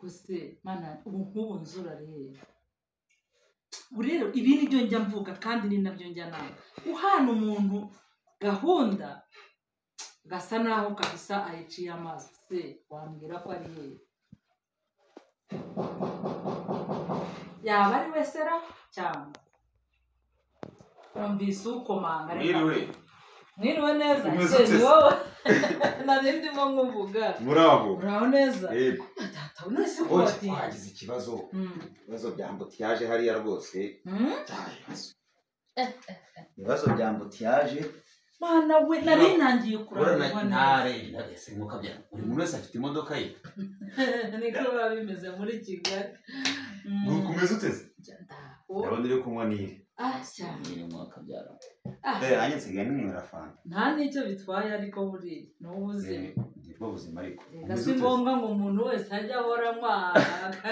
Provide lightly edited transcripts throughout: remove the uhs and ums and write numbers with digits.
se mana ubu nzura rero rero ibi ni byo njya mvuga kandi ni nabyo njya nanga uhana umuntu gahunda gasa naho kabisa ayiciye amazi se wambwira ko ari yeye yaba ari wesera cyangwa umvise ukomanga mwiriwe neza se wowe nari ndimo nkuvuga muraho neza yego data unese ko wagize ikibazo bya ambutiyaje hariya rwose ibibazo bya ambutiyaje mana we nari nangiye kurana ntare ndagese nkuko bya buri muntu wese afite imodoka ye niko biba bimeze muri Kigali kumeze uteze ndabona uri kunywa nire cyane mwaka byara anye nsigaye n'umwera fanta nta nicyo bitwaye ariko buri no ubuzima nibwo buzima ariko gasi ngombwa ngo umuntu wese ajya ahora mwaka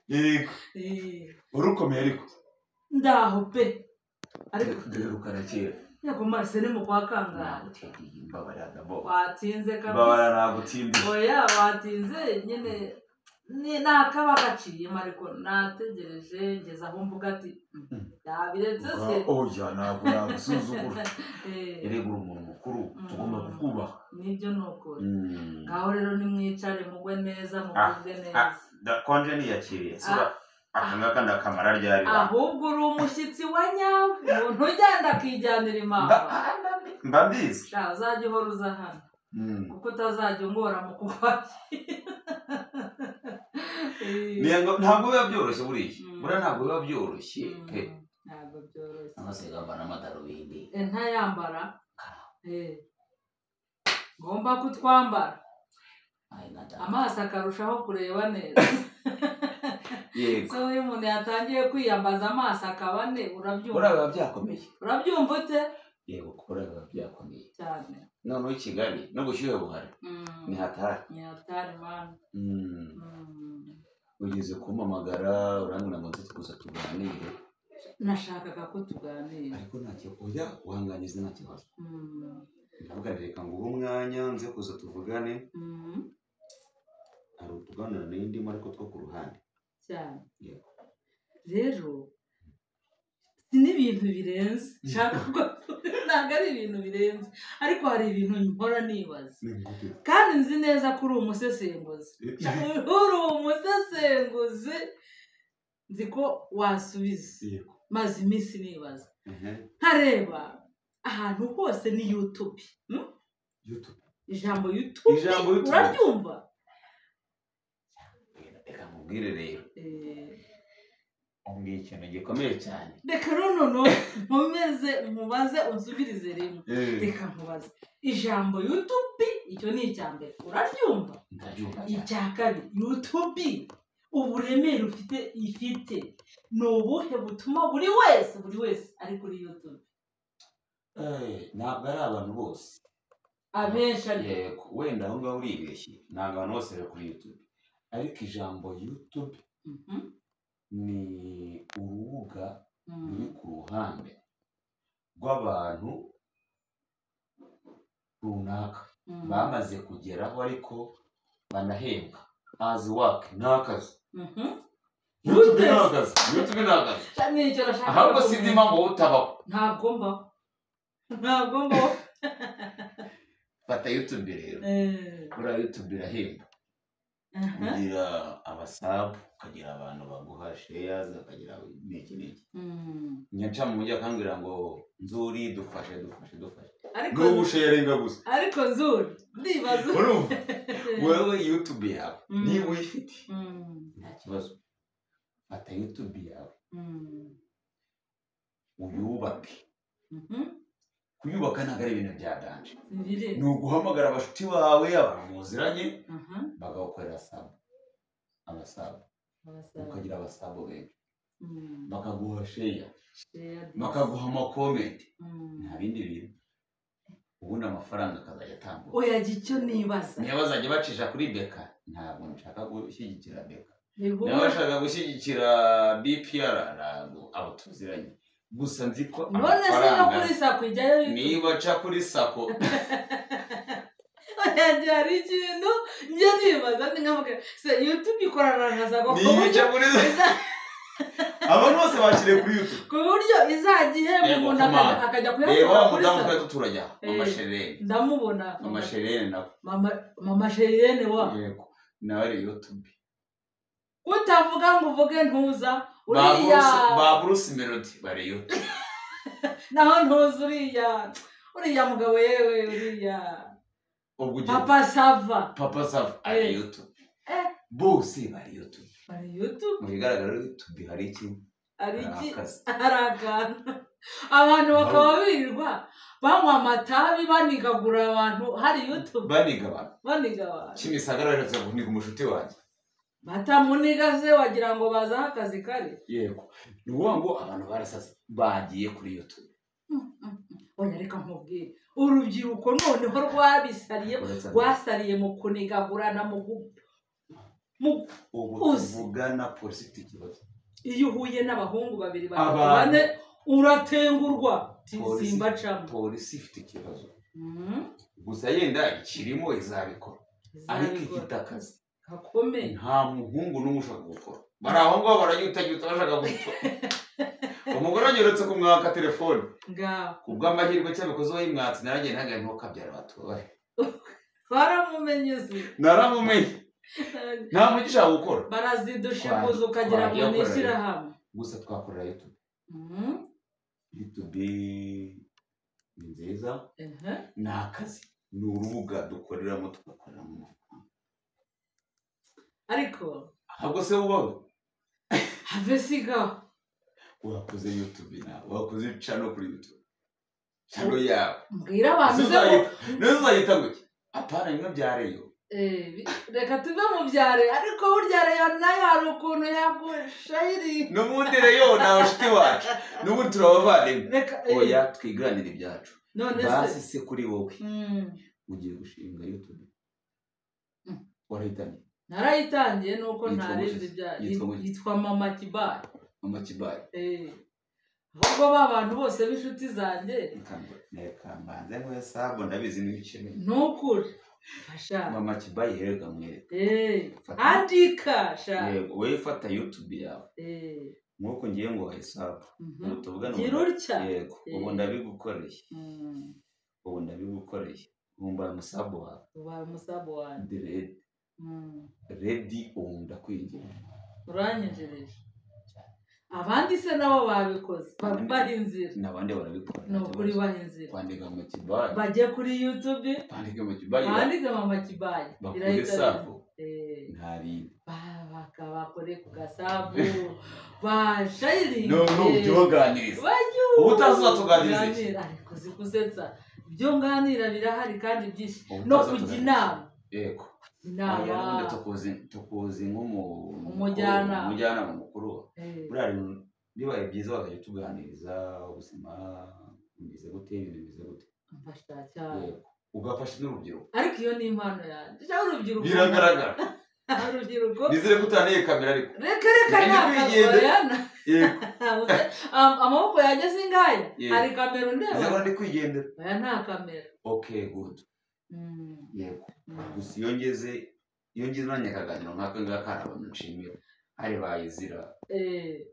yego urukomeye ariko ndaho pe ariko duherukana kera yego marse ni mu kwa kangahe mbabarira bo watinze kabisa mbabarira nagutinde oya watinze nyine ni nakaba gaciye ariko nategereje ngeza aho mvuga ati yabiretse se oya ntabwo nagusuzugura eregura umuntu mukuru tugomba kukubaha nibyo nuko ngaho rero nimwicare mugwe neza muvuge neza ndakonje niyakiriye suba akangaka ndakamara ryari ahubwo uri umushyitsi wa nyawe umuntu ugenda akijyanira impamvu mbabizi uzajya uhora uza hano kuko utazajya ungora mu kukwakira ntabwo biba byoroshye buriya ntabwo biba byoroshye ntabwo byoroshye amasiga mbana amadarubindi ntayambara ngomba kutwambara amaso akarushaho kureba neza yego so iyo umuntu yatangiye kwiyambaza amaso akaba ne urabyumva biba byakomeye urabyumva ute yego kuko biba byakomeye cyane noneho i Kigali no gushyuhe buhari ni hatari mani ugeze kumpamagara urambwira ngo nze tukuza tuganire nashakaga ko tuganira ariko ntacyo ujya uhanganiza nta kibazo ndavuga reka ngo uwo mwanya nze kuza tuvugane hari utuganira n'indimo ariko two ku ruhande cyane rero si n'ibintu birenze nshaka ko ntabwo ari ibintu birenze ariko hari ibintu nkora nibaza kandi nzi neza ko uri umusesenguzi nzi ko wasubiza maze iminsi nibaza nkareba ahantu hose ni YouTube ijambo YouTube urabyumva reka mubwire rero umbwiye ikintu gikomeye cyane reka noneho nkubaze unsubirize rimwe reka nkubaze ijambo YouTube icyo ni icya mbere uraryumva icya kabiri YouTube uburemere ifite ni ubuhe butuma buri wese ari kuri YouTube ntabwo ari abantu bose abenshi ariko wenda aho ngaho uribeshye ntabwo abantu bose bari kuri YouTube ariko ijambo YouTube ni urubuga ruri ku ruhande rw'abantu runaka bamaze kugeraho ariko banahembwa azi wake n'akazi YouTube n'akazi ahubwo sinzi impamvu wowe utabaho ntabwo mbaho fata YouTube rero buriya YouTube irahemba ugira abasabu ukagira abantu baguha shares ukagira n'iki nyaca mu mujyi akambwira ngo nzuri dufashe ariko n'ubusharinga gusa ariko nzuri ndibaza wewe YouTube yawe niba uyifite nta kibazo fata YouTube yawe uyubake kuyubaka ntabwo ari ibintu bya danje ni uguhamagara abashuti bawe abantu muziranye bagakorera abasabu ukagira abasabu benshi bakaguha sheya bakaguha amakomenti nta bindi bintu ubundi amafaranga akazajya atambuka oya icyo nibaza niba bazajya bacisha kuri beka ntabwo nshaka gushyigikira beka niba bashaka gushyigikira BPR ntabwo abo tuziranye gusa nzi ko amafaranga niba aca kuri sako hari ikintu njye nibaza ubundi nkavuga se YouTube ikoranaza ko niyica muri abantu bose bakiriye kuri YouTube ku buryo izagiye umuntu akajya kuyakora kuri sa reba turajya mama Sherene ndamubona mama Sherene na mama Sherene wa yego nawe ari YouTube utavuga ngo uvuge ntuza uriya ba Bruce Melody bari YouTube naho ntuza uriya mugabo yewe uriya Papa Sava ari YouTube bose bari YouTube mubigaragara YouTube hari iki aragana abantu bakaba birirwa banywa amatabi banigagura abantu hari YouTube baniga abantu Kimisagara rero kuniga umushuti wanjye batamunigaze wagira ngo bazaho akazi kare yego ni ngo abantu barasase bagiye kuri YouTube oya reka nkubwire urubyiruko noneho rwasariye mu kunigagurana mu uvugana polisi ifite ikibazo iyo uhuye n'abahungu babiri bane uratengurwa simbacamo polisi ifite ikibazo gusa yenda ikirimo izabikora ariko ifite akazi gakomeye nta muhungu n'umwe ushaka gukora bari aho ngaho baranyutagiye bashaka gukora umugore anyeretse kumwaka telefone kubw'amahirwe cyabikoze wayimwatse naragiye ntagiye ntukabyara batubaye baramumenye naramumenye nta mugisha gukora barazidushe kuza ukagira ngo nishyira hamwe gusa twakorera YouTube YouTube ni nziza ni akazi ni urubuga dukoreramo tugakoreramo ariko ahubwo se ubaho have siga wakoze YouTube nawe wakoze channel kuri YouTube channel yawe mbwira abantu uzayita guki apana imwe byareyo reka tuve mu byare ariko burya reyo nayo hari ukuntu yagushayiri n'ubundi reyo nawe shiti wacu n'ubundi turabavandimwe oya twiganira ibyacu basi se kuri wowe ugiye gushinga YouTube warahitanye narayitangiye nuko ntarenze yitwa Mama Kibaye ahubwo abantu bose b'inshuti zanjye reka mbanze nkwe sabo ndabizi n'ibiceme nukuri fasha Mama Kibaye herega mwe andika sha yego we fata YouTube yawe nkuko ngiye ngo wahisaba utuvugana yego ubu ndabigukoreye ngumba musabo wawe ready unda kwinjira uranyejereje abandi se nabo babikoze bahinzira nabandi barabikora no kuri bahinzira kwandika mu Kibaye bajye kuri YouTube kwandika mu Kibaye bandika Mama Kibaye irahita ntari bakabakore ku gasabu bashayiri no byoganiriza ubutazatuganiriza ariko zikusetsa byo nganira birahari kandi byinshi no kujya inama yego inama tukuzi nk'umujyanama mukuru burari bibaye byiza bakajya tuganiriza ubuzima bimeze gute bimeze gute mfasha cyane ugafasha n'urubyiruko ariko iyo ni impano yanjye cyangwa urubyiruko biragaragara urubyiruko nizere ko utaniye kamera ariko reka ntabwo amaboko yageze ingaya hari kamera undeba nzabona ndi kwigendera oya nta kamera okay good yego gusa iyo ngeze nanyakaganira nk'aka ngaka abantu nshimira hari bayizira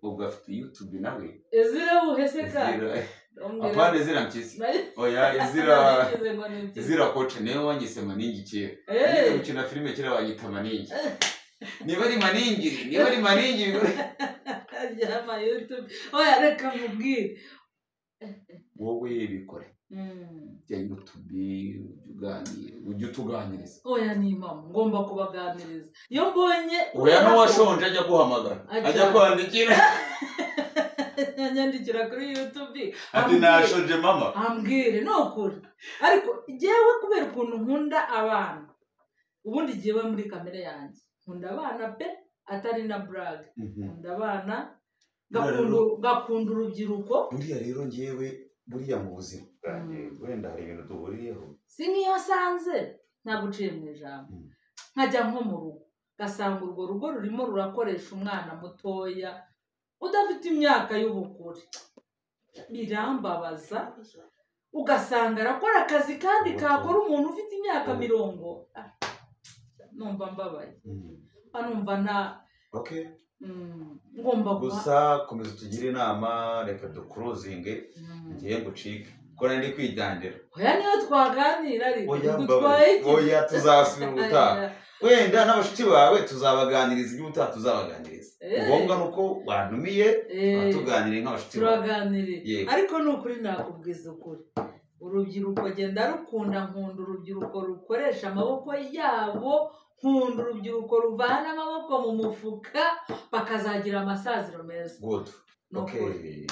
ubwo afite YouTube nawe ezira uhese ka apana ezira mpyisi oya ezira coach niwe wanyise maningi kera nize gukina filime kera banyita maningi niba ari maningi ajya YouTube oya reka mubwire wowe bikore ya YouTube ujya utuganiriza oya ni mama ngomba kubaganiriza iyo mbonye oya no washonje ajya guhamagara ajya kwandikira nyandikira kuri YouTube ati nashonje mama ambwire nokuri ariko jewe kubera ukuntu nkunda abana ubundi jewe muri kamera yanjye nkunda abana pe atari na brag nkunda abana gakunda urubyiruko buriya rero ngewe buriya mu buzima bwanjye wenda hari ibintu duhuriyeho si nk'iyo sanze ntaguciye mu ijambo nkajya nko mu rugo gasanga urwo rugo rurimo rurakoresha umwana mutoya udafite imyaka y'ubukure birambabaza ugasanga arakora akazi kandi kakora umuntu ufite imyaka 40 numva mbabaye numva na ngomba gusa komeza tugire inama reka dukuruzinge ngiye ngucike ko nari kwijyandira oya niyo twaganira ariko oya tuzasubira ubutaha wenda n'abashuti bawe tuzabaganiriza ibyo ubutaha tuzabaganiriza ngombwa nuko wantumiye tuganire nk'abashuti bawe turaganiriye ariko ni ukuri nakubwiza ukuri urubyiruko genda rukunda nkunda urubyiruko rukoresha amaboko yabo nkunda urubyiruko ruvana amaboko mu mufuka bakazagira amasaziro meza good okay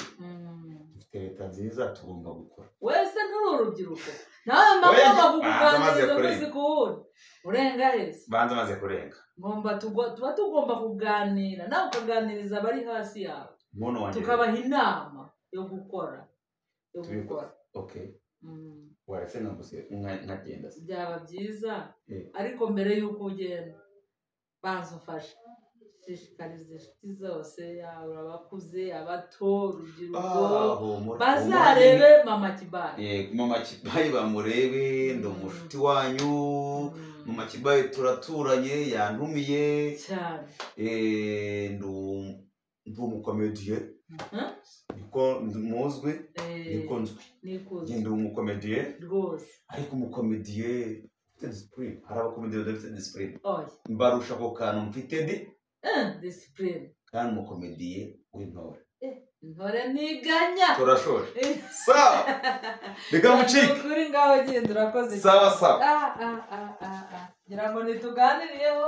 dufite leta nziza tugomba gukora wese nturi urubyiruko nawe mbagomba kukuganiriza umunsi ku wundi urenga heza banza maze kurenga tuba tugomba kuganira nawe ukaganiriza abari hasi yawe tukabaha inama yo gukora okay waretse nkagenda byaba byiza ariko mbere y'uko ugenda banza ufashe shishikariza inshuti zose yaba abakuze abato urubyiruko bazarebe mama Kibaye mama Kibaye bamurebe ndi umushuti wanyu mama Kibaye turaturanye yantumiye cyane ndi umukomediye niko muzwi niko nzwi ndi umukomediye rwose ariko umukomediye ufite disipurine hari abakomediye badafite disipurine mbarusha ako kantu mfite disipurine kandi umukomediye w'intore intore ntiganya turashoje sawa reka mucike ukuri ngaho genda urakoze sawa ngira ngo ntituganiriyeho